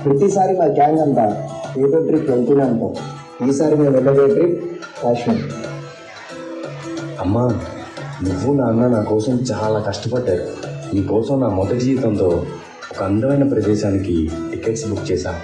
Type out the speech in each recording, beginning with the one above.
ప్రతిసారి మా గ్యాంగ్ అంతా ఏదో ట్రిప్ వెళ్తూనే ఉంటాం. ఈసారి మేము వెళ్ళబోయే ట్రిప్ కాశ్మీర్. అమ్మా, నువ్వు నాన్న నా కోసం చాలా కష్టపడ్డారు. నీకోసం నా మొదటి జీతంతో ఒక అందమైన ప్రదేశానికి టికెట్స్ బుక్ చేశాను.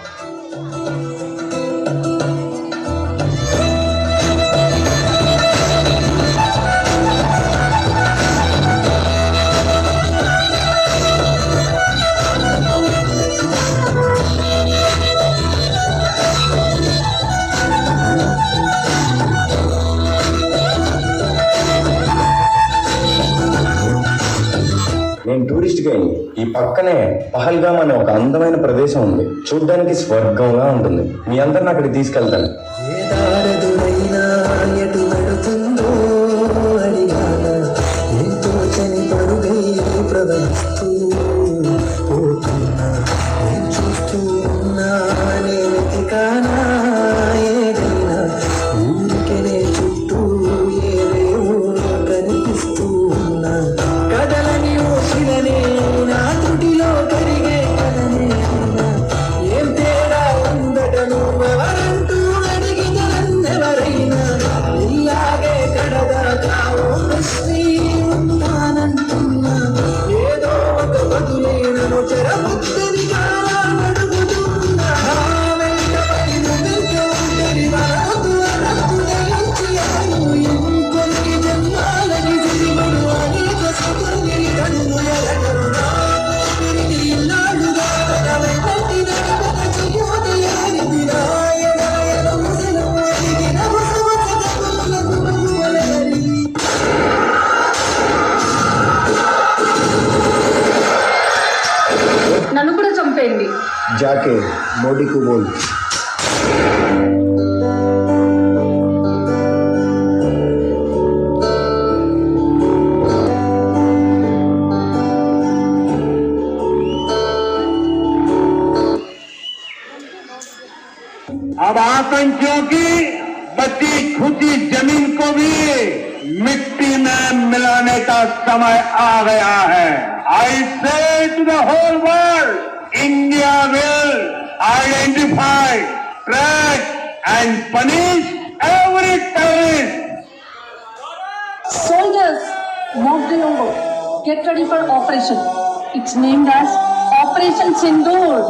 నేను టూరిస్ట్ గైడ్. ఈ పక్కనే పహల్గామ్ అనే ఒక అందమైన ప్రదేశం ఉంది. చూడ్డానికి స్వర్గంగా ఉంటుంది. మీ అందరిని అక్కడికి తీసుకెళ్తాను. నన్ను కూడా చంపేయండి. जाके मोदी को बोल. अब आतंकियों की बची खुची जमीन को भी मिट्टी में मिलाने का समय आ गया है. I say to the whole world, India will identify, track and punish every terrorist. Soldiers, mock the number. Get ready for operation. It's named as Operation Sindoor.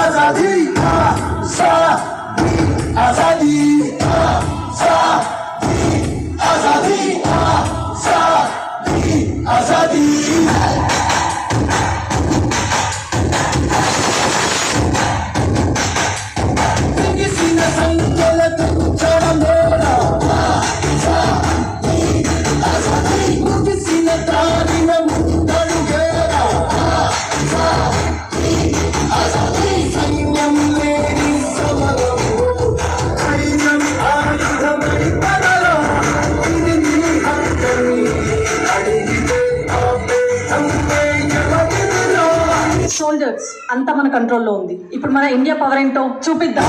आजादी आजादी आजादी आजादी किसी न संगलत चढ़मेरा आजादी किसी न तारी न मुंडन घेरा आजादी सैन्यम मेरी समरम सैन्यम आयुधमणि पदलो इदनी हक्कनी अडिगिते आपे संगे जगदिलो. సోల్జర్స్ అంతా మన కంట్రోల్లో ఉంది. ఇప్పుడు మన ఇండియా పవర్ ఏంటో చూపిద్దాం.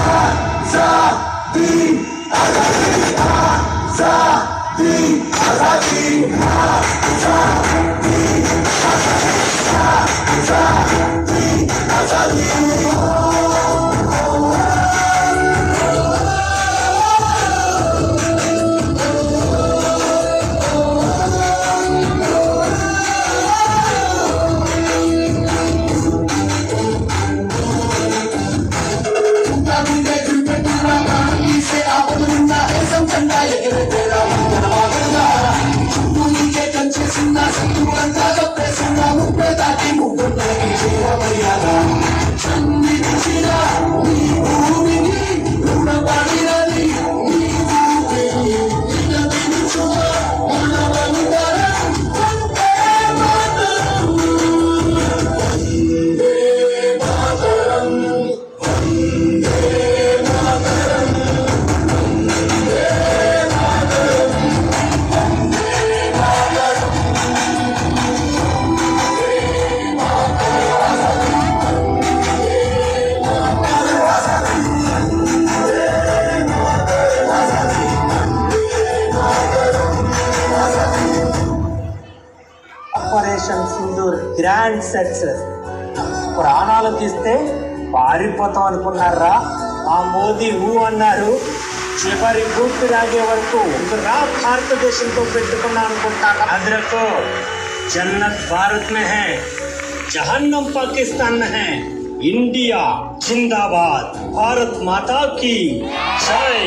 Operation Sindoor grand success. ప్రాణాలు తీస్తే పారిపోతాం అనుకున్నారా? ఆ మోదీ అన్నారు, చివరి గుర్తు రాగే వరకు రా భారతదేశంతో పెట్టుకున్నా అనుకుంటాను. అదరకు జన్నత్ భారత్ మే హై, జహన్నం పాకిస్తాన్ మే హై. ఇండియా జిందాబాద్, భారత్ మాతా కీ జై.